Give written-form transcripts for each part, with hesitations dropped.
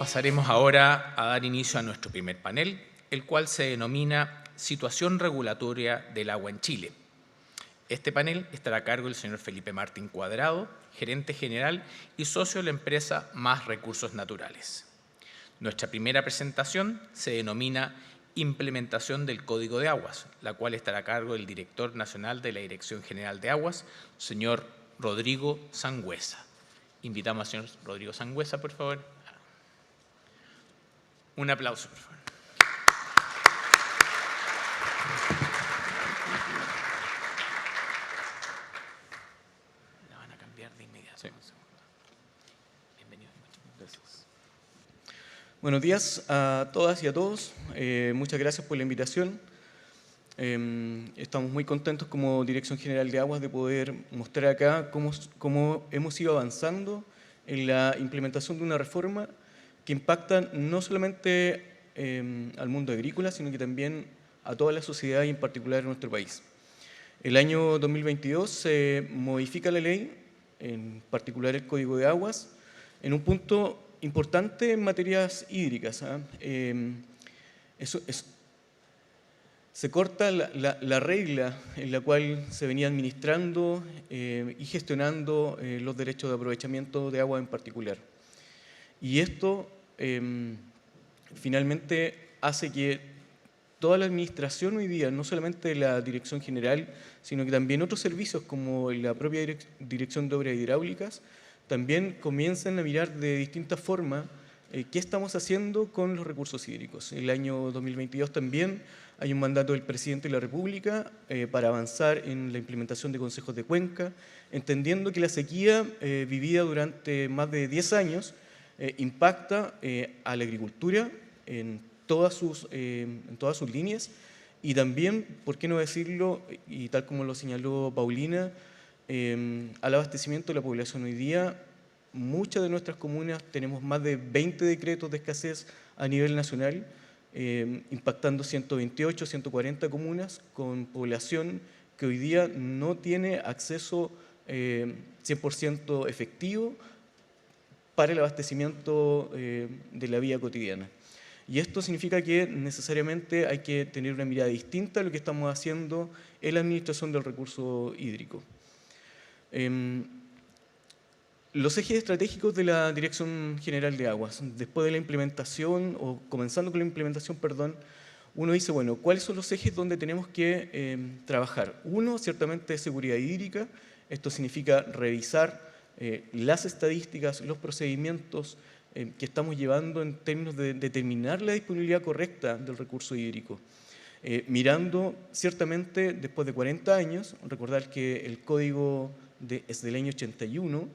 Pasaremos ahora a dar inicio a nuestro primer panel, el cual se denomina Situación regulatoria del agua en Chile. Este panel estará a cargo del señor Felipe Martín Cuadrado, gerente general y socio de la empresa Más Recursos Naturales. Nuestra primera presentación se denomina Implementación del Código de Aguas, la cual estará a cargo del director nacional de la Dirección General de Aguas, señor Rodrigo Sangüesa. Invitamos al señor Rodrigo Sangüesa, por favor. Un aplauso, por favor. La van a cambiar de inmediato. Sí. Bienvenido. Gracias. Buenos días a todas y a todos. Muchas gracias por la invitación. Estamos muy contentos como Dirección General de Aguas de poder mostrar acá cómo hemos ido avanzando en la implementación de una reforma que impacta no solamente al mundo agrícola, sino que también a toda la sociedad y en particular a nuestro país. El año 2022 se modifica la ley, en particular el Código de Aguas, en un punto importante en materias hídricas. Se corta la regla en la cual se venía administrando y gestionando los derechos de aprovechamiento de agua en particular. Y esto finalmente hace que toda la administración hoy día, no solamente la Dirección General, sino que también otros servicios como la propia Dirección de Obras Hidráulicas, también comiencen a mirar de distintas formas qué estamos haciendo con los recursos hídricos. El año 2022 también hay un mandato del Presidente de la República para avanzar en la implementación de consejos de cuenca, entendiendo que la sequía vivida durante más de 10 años impacta a la agricultura en todas sus líneas y también, por qué no decirlo, y tal como lo señaló Paulina, al abastecimiento de la población. Hoy día, muchas de nuestras comunas tenemos más de 20 decretos de escasez a nivel nacional, impactando 128, 140 comunas con población que hoy día no tiene acceso 100% efectivo para el abastecimiento de la vida cotidiana. Y esto significa que necesariamente hay que tener una mirada distinta a lo que estamos haciendo en la administración del recurso hídrico. Los ejes estratégicos de la Dirección General de Aguas, después de la implementación, o comenzando con la implementación, perdón, uno dice, bueno, ¿cuáles son los ejes donde tenemos que trabajar? Uno, ciertamente, es seguridad hídrica. Esto significa revisar las estadísticas, los procedimientos que estamos llevando en términos de determinar la disponibilidad correcta del recurso hídrico. Mirando, ciertamente, después de 40 años, recordar que el código es del año 81,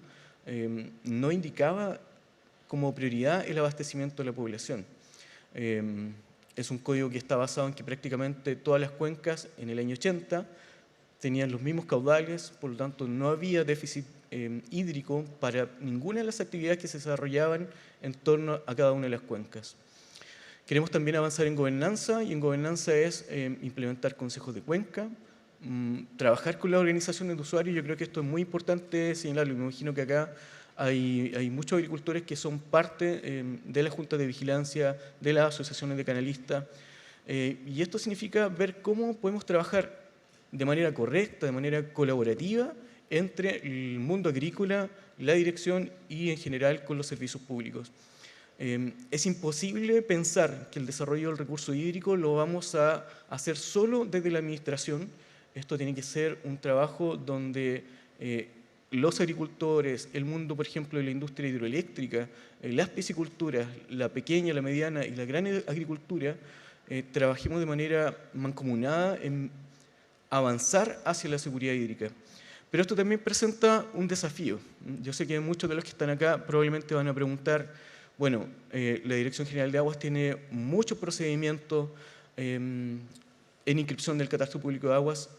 no indicaba como prioridad el abastecimiento de la población. Es un código que está basado en que prácticamente todas las cuencas en el año 80 tenían los mismos caudales, por lo tanto no había déficit hídrico para ninguna de las actividades que se desarrollaban en torno a cada una de las cuencas. Queremos también avanzar en gobernanza, y en gobernanza es implementar consejos de cuenca, trabajar con las organizaciones de usuarios. Yo creo que esto es muy importante señalarlo. Me imagino que acá hay muchos agricultores que son parte de la Junta de Vigilancia, de las asociaciones de canalistas, y esto significa ver cómo podemos trabajar de manera correcta, de manera colaborativa, entre el mundo agrícola, la dirección y en general con los servicios públicos. Es imposible pensar que el desarrollo del recurso hídrico lo vamos a hacer solo desde la administración. Esto tiene que ser un trabajo donde los agricultores, el mundo, por ejemplo, de la industria hidroeléctrica, las pisciculturas, la pequeña, la mediana y la gran agricultura, trabajemos de manera mancomunada en avanzar hacia la seguridad hídrica. Pero esto también presenta un desafío. Yo sé que muchos de los que están acá probablemente van a preguntar, bueno, la Dirección General de Aguas tiene muchos procedimientos en inscripción del Catastro Público de Aguas,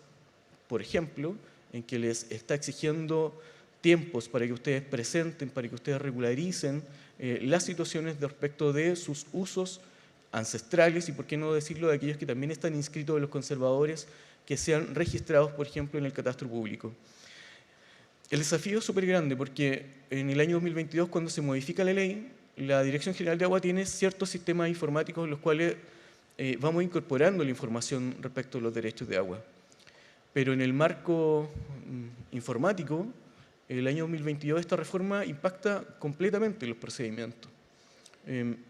por ejemplo, en que les está exigiendo tiempos para que ustedes presenten, para que ustedes regularicen las situaciones respecto de sus usos ancestrales y, por qué no decirlo, de aquellos que también están inscritos de los conservadores que sean registrados, por ejemplo, en el Catastro Público. El desafío es súper grande porque en el año 2022, cuando se modifica la ley, la Dirección General de Agua tiene ciertos sistemas informáticos en los cuales vamos incorporando la información respecto a los derechos de agua. Pero en el marco informático, el año 2022 esta reforma impacta completamente los procedimientos.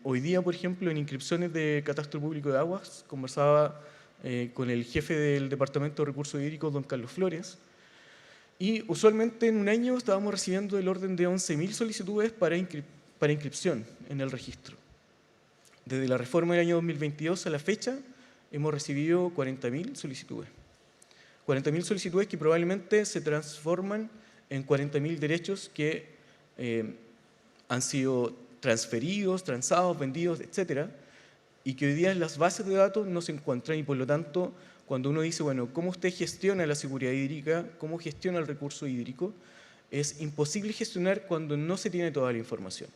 Hoy día, por ejemplo, en inscripciones de Catastro Público de Aguas, conversaba con el jefe del Departamento de Recursos Hídricos, don Carlos Flores, y usualmente en un año estábamos recibiendo el orden de 11.000 solicitudes para inscripción en el registro. Desde la reforma del año 2022 a la fecha hemos recibido 40.000 solicitudes. 40.000 solicitudes que probablemente se transforman en 40.000 derechos que han sido transferidos, transados, vendidos, etcétera, y que hoy día en las bases de datos no se encuentran, y por lo tanto, cuando uno dice, bueno, ¿cómo usted gestiona la seguridad hídrica? ¿Cómo gestiona el recurso hídrico? Es imposible gestionar cuando no se tiene toda la información.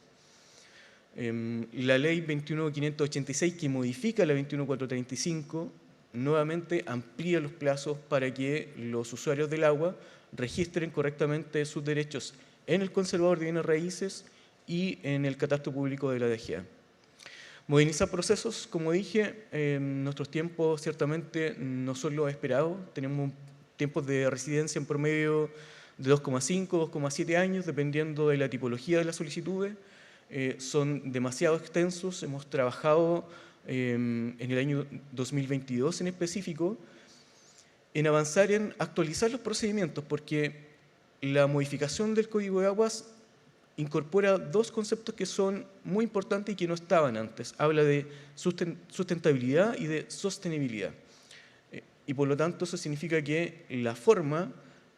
La ley 21.586, que modifica la 21.435, nuevamente amplía los plazos para que los usuarios del agua registren correctamente sus derechos en el conservador de bienes raíces y en el catastro público de la DGA. Modernizar procesos, como dije, en nuestros tiempos ciertamente no son los esperados. Tenemos tiempos de residencia en promedio de 2,5, 2,7 años, dependiendo de la tipología de las solicitudes. Son demasiado extensos. Hemos trabajado en el año 2022 en específico en avanzar en actualizar los procedimientos, porque la modificación del Código de Aguas incorpora dos conceptos que son muy importantes y que no estaban antes. Habla de sustentabilidad y de sostenibilidad. Y por lo tanto eso significa que la forma,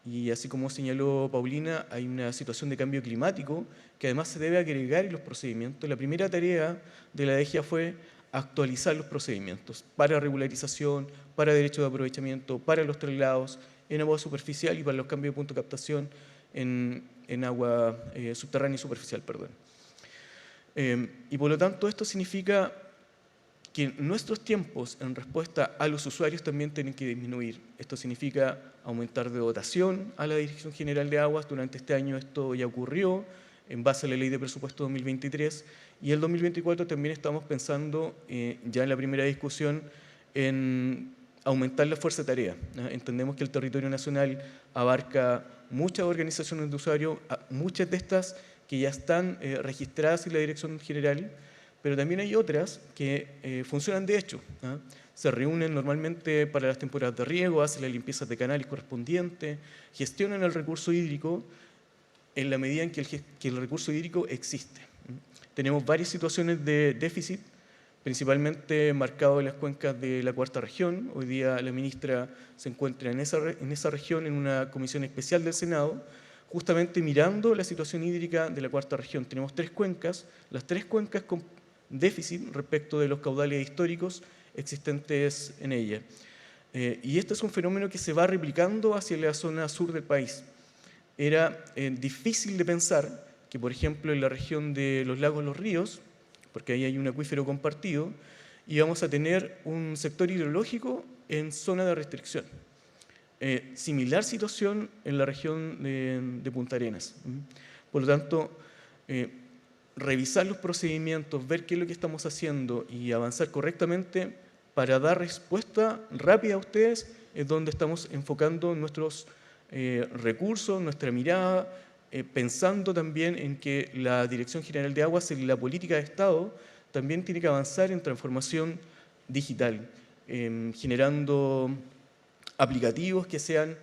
y así como señaló Paulina, hay una situación de cambio climático que además se debe agregar en los procedimientos. La primera tarea de la DGA fue actualizar los procedimientos para regularización, para derechos de aprovechamiento, para los traslados en agua superficial y para los cambios de punto de captación en agua subterránea y superficial, perdón. Y por lo tanto esto significa que nuestros tiempos en respuesta a los usuarios también tienen que disminuir. Esto significa aumentar de dotación a la Dirección General de Aguas. Durante este año esto ya ocurrió en base a la Ley de Presupuesto 2023, y el 2024 también estamos pensando, ya en la primera discusión, en aumentar la fuerza de tarea. Entendemos que el territorio nacional abarca muchas organizaciones de usuarios, muchas de estas que ya están registradas en la Dirección General, pero también hay otras que funcionan de hecho. Se reúnen normalmente para las temporadas de riego, hacen las limpiezas de canales correspondientes, gestionan el recurso hídrico en la medida en que el recurso hídrico existe. Tenemos varias situaciones de déficit, principalmente marcado en las cuencas de la cuarta región. Hoy día la ministra se encuentra en esa región en una comisión especial del Senado, justamente mirando la situación hídrica de la cuarta región. Tenemos tres cuencas, las tres cuencas con déficit respecto de los caudales históricos existentes en ella. Y este es un fenómeno que se va replicando hacia la zona sur del país. Era difícil de pensar que, por ejemplo, en la región de los lagos, los ríos, porque ahí hay un acuífero compartido, íbamos a tener un sector hidrológico en zona de restricción. Similar situación en la región de Punta Arenas. Por lo tanto, revisar los procedimientos, ver qué es lo que estamos haciendo y avanzar correctamente para dar respuesta rápida a ustedes es donde estamos enfocando nuestros recursos, nuestra mirada, pensando también en que la Dirección General de Aguas y la política de Estado también tiene que avanzar en transformación digital, generando aplicativos que sean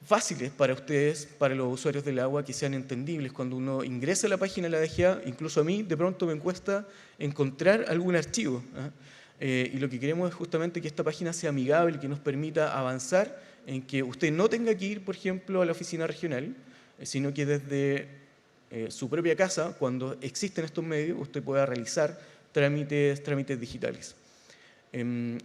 fáciles para ustedes, para los usuarios del agua, que sean entendibles. Cuando uno ingresa a la página de la DGA, incluso a mí de pronto me cuesta encontrar algún archivo. Y lo que queremos es justamente que esta página sea amigable y que nos permita avanzar en que usted no tenga que ir, por ejemplo, a la oficina regional, sino que desde su propia casa, cuando existen estos medios, usted pueda realizar trámites digitales.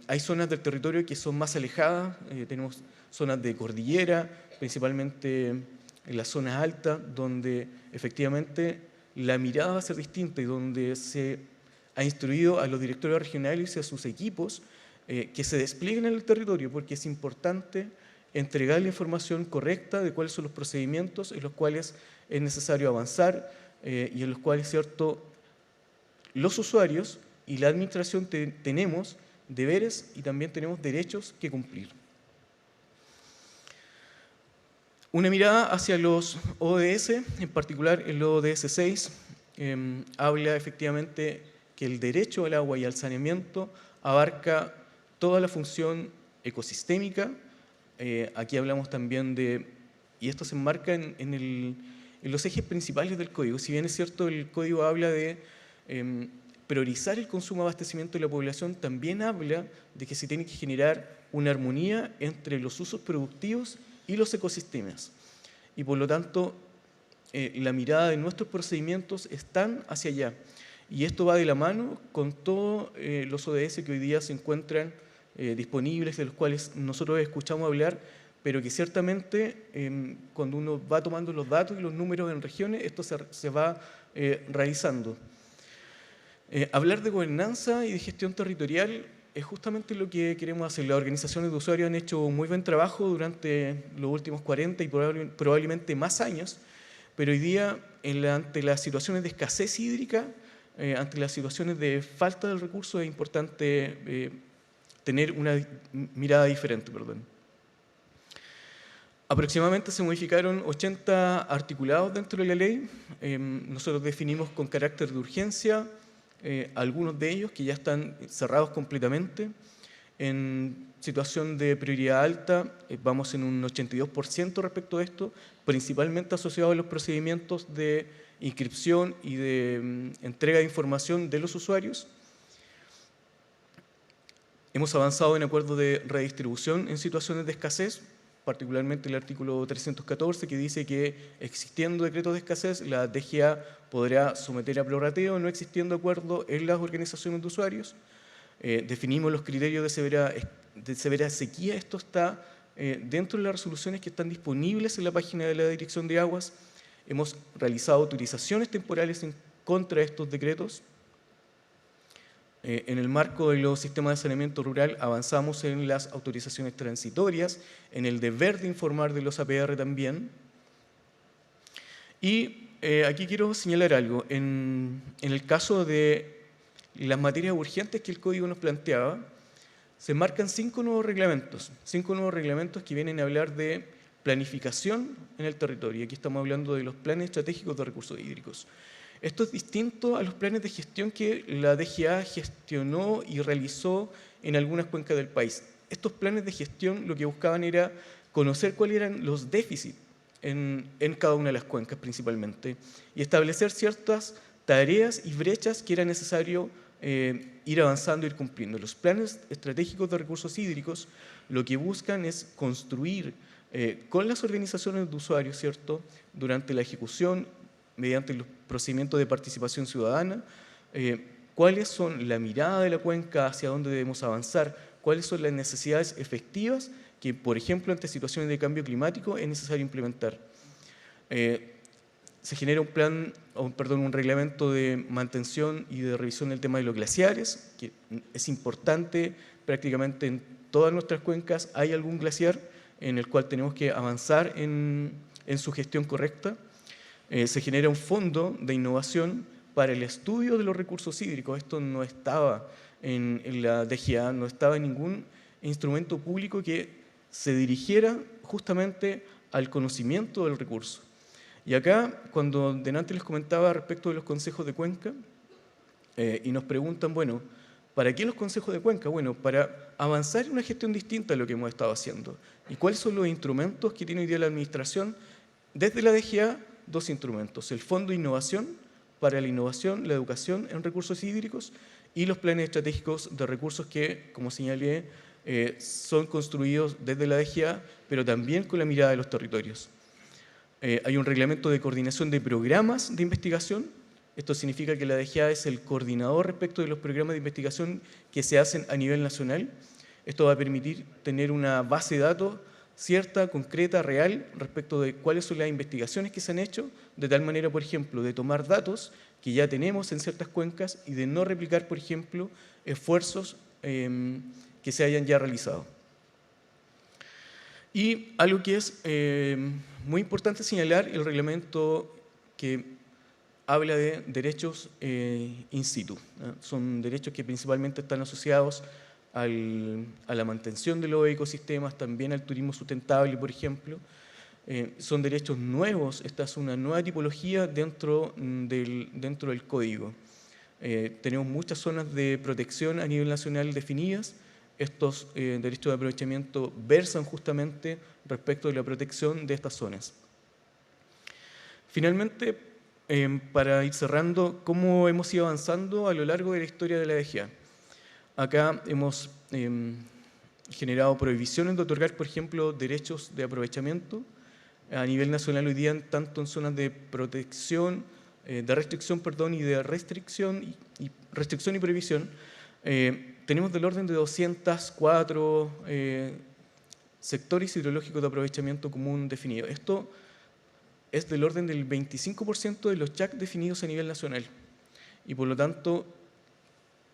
Hay zonas del territorio que son más alejadas, tenemos zonas de cordillera, principalmente en las zonas altas, donde efectivamente la mirada va a ser distinta y donde se ha instruido a los directores regionales y a sus equipos que se desplieguen en el territorio, porque es importante entregar la información correcta de cuáles son los procedimientos en los cuales es necesario avanzar y en los cuales, ¿cierto?, los usuarios y la administración tenemos deberes y también tenemos derechos que cumplir. Una mirada hacia los ODS, en particular el ODS 6, habla efectivamente que el derecho al agua y al saneamiento abarca toda la función ecosistémica. Aquí hablamos también de, y esto se enmarca en los ejes principales del código. Si bien es cierto, el código habla de priorizar el consumo de abastecimiento de la población, también habla de que se tiene que generar una armonía entre los usos productivos y los ecosistemas. Y por lo tanto, la mirada de nuestros procedimientos están hacia allá. Y esto va de la mano con todos los ODS que hoy día se encuentran disponibles, de los cuales nosotros escuchamos hablar, pero que ciertamente cuando uno va tomando los datos y los números en regiones, esto se va realizando. Hablar de gobernanza y de gestión territorial es justamente lo que queremos hacer. Las organizaciones de usuarios han hecho muy buen trabajo durante los últimos 40 y probablemente más años, pero hoy día, ante las situaciones de escasez hídrica, ante las situaciones de falta del recurso, es importante tener una mirada diferente. Aproximadamente se modificaron 80 articulados dentro de la ley. Nosotros definimos con carácter de urgencia algunos de ellos que ya están cerrados completamente. En situación de prioridad alta vamos en un 82% respecto a esto, principalmente asociado a los procedimientos de inscripción y de entrega de información de los usuarios. Hemos avanzado en acuerdos de redistribución en situaciones de escasez, particularmente el artículo 314, que dice que existiendo decretos de escasez, la DGA podrá someter a prorrateo, no existiendo acuerdo en las organizaciones de usuarios. Definimos los criterios de severa sequía. Esto está dentro de las resoluciones que están disponibles en la página de la Dirección de Aguas. Hemos realizado autorizaciones temporales en contra de estos decretos. En el marco de los sistemas de saneamiento rural avanzamos en las autorizaciones transitorias, en el deber de informar de los APR también. Y aquí quiero señalar algo. En el caso de las materias urgentes que el código nos planteaba, se marcan 5 nuevos reglamentos que vienen a hablar de planificación en el territorio. Aquí estamos hablando de los planes estratégicos de recursos hídricos. Esto es distinto a los planes de gestión que la DGA gestionó y realizó en algunas cuencas del país. Estos planes de gestión lo que buscaban era conocer cuáles eran los déficits en cada una de las cuencas principalmente y establecer ciertas tareas y brechas que era necesario ir avanzando, ir cumpliendo. Los planes estratégicos de recursos hídricos lo que buscan es construir con las organizaciones de usuarios, ¿cierto?, durante la ejecución, mediante los procedimientos de participación ciudadana, cuáles son la mirada de la cuenca, hacia dónde debemos avanzar, cuáles son las necesidades efectivas que, por ejemplo, ante situaciones de cambio climático es necesario implementar. Se genera un reglamento de mantención y de revisión del tema de los glaciares, que es importante. Prácticamente en todas nuestras cuencas hay algún glaciar en el cual tenemos que avanzar en su gestión correcta. Se genera un fondo de innovación para el estudio de los recursos hídricos. Esto no estaba en la DGA, no estaba en ningún instrumento público que se dirigiera justamente al conocimiento del recurso. Y acá, cuando delante les comentaba respecto de los consejos de cuenca, y nos preguntan, bueno, ¿para qué los consejos de cuenca? Bueno, para avanzar en una gestión distinta a lo que hemos estado haciendo. ¿Y cuáles son los instrumentos que tiene hoy día la administración? Desde la DGA, 2 instrumentos: el Fondo de Innovación para la innovación, la educación en recursos hídricos, y los planes estratégicos de recursos que, como señalé, son construidos desde la DGA, pero también con la mirada de los territorios. Hay un reglamento de coordinación de programas de investigación. Esto significa que la DGA es el coordinador respecto de los programas de investigación que se hacen a nivel nacional. Esto va a permitir tener una base de datos cierta, concreta, real, respecto de cuáles son las investigaciones que se han hecho, de tal manera, por ejemplo, de tomar datos que ya tenemos en ciertas cuencas y de no replicar, por ejemplo, esfuerzos que se hayan ya realizado. Y algo que es muy importante señalar, el reglamento que habla de derechos in situ. Son derechos que principalmente están asociados a la mantención de los ecosistemas, también al turismo sustentable, por ejemplo. Son derechos nuevos, esta es una nueva tipología dentro del código. Tenemos muchas zonas de protección a nivel nacional definidas. Estos derechos de aprovechamiento versan justamente respecto de la protección de estas zonas. Finalmente, para ir cerrando, ¿cómo hemos ido avanzando a lo largo de la historia de la DGA? Acá hemos generado prohibiciones de otorgar, por ejemplo, derechos de aprovechamiento a nivel nacional hoy día, tanto en zonas de protección, de restricción, perdón, y de restricción y prohibición. Tenemos del orden de 204 sectores hidrológicos de aprovechamiento común definidos. Esto es del orden del 25% de los CHAC definidos a nivel nacional. Y por lo tanto,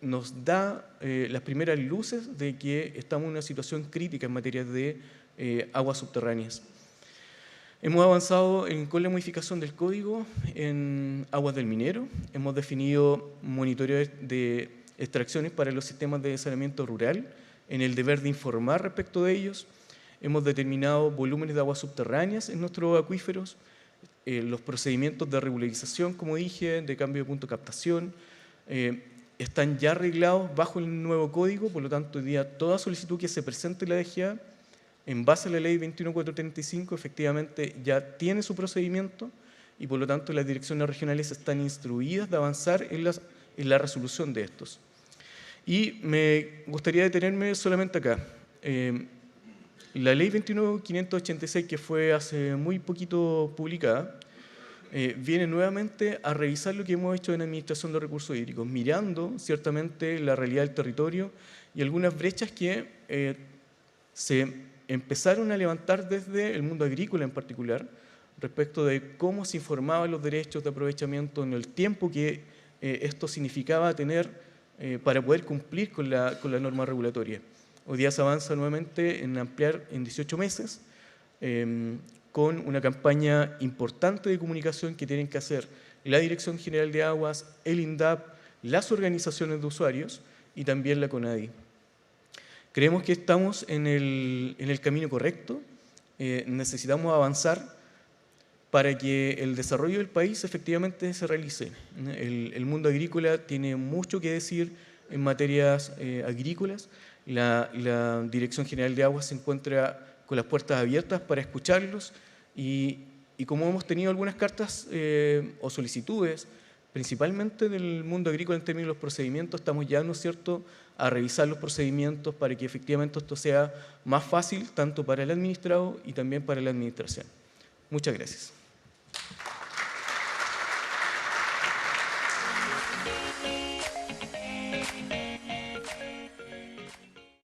nos da las primeras luces de que estamos en una situación crítica en materia de aguas subterráneas. Hemos avanzado con la modificación del código en aguas del minero. Hemos definido monitoreos de extracciones para los sistemas de saneamiento rural, en el deber de informar respecto de ellos. Hemos determinado volúmenes de aguas subterráneas en nuestros acuíferos, los procedimientos de regularización, como dije, de cambio de punto de captación, están ya arreglados bajo el nuevo código, por lo tanto, hoy día toda solicitud que se presente en la DGA, en base a la ley 21435, efectivamente ya tiene su procedimiento y por lo tanto las direcciones regionales están instruidas de avanzar en la resolución de estos. Y me gustaría detenerme solamente acá. La ley 21586, que fue hace muy poquito publicada, viene nuevamente a revisar lo que hemos hecho en Administración de Recursos Hídricos, mirando ciertamente la realidad del territorio y algunas brechas que se empezaron a levantar desde el mundo agrícola en particular, respecto de cómo se informaban los derechos de aprovechamiento en el tiempo que esto significaba tener para poder cumplir con la norma regulatoria. Hoy día se avanza nuevamente en ampliar en 18 meses, con una campaña importante de comunicación que tienen que hacer la Dirección General de Aguas, el INDAP, las organizaciones de usuarios y también la CONADI. Creemos que estamos en el camino correcto, necesitamos avanzar para que el desarrollo del país efectivamente se realice. El mundo agrícola tiene mucho que decir en materias agrícolas. La Dirección General de Aguas se encuentra con las puertas abiertas para escucharlos y como hemos tenido algunas cartas o solicitudes, principalmente del mundo agrícola en términos de los procedimientos, estamos ya, ¿no es cierto?, a revisar los procedimientos para que efectivamente esto sea más fácil tanto para el administrado y también para la administración. Muchas gracias.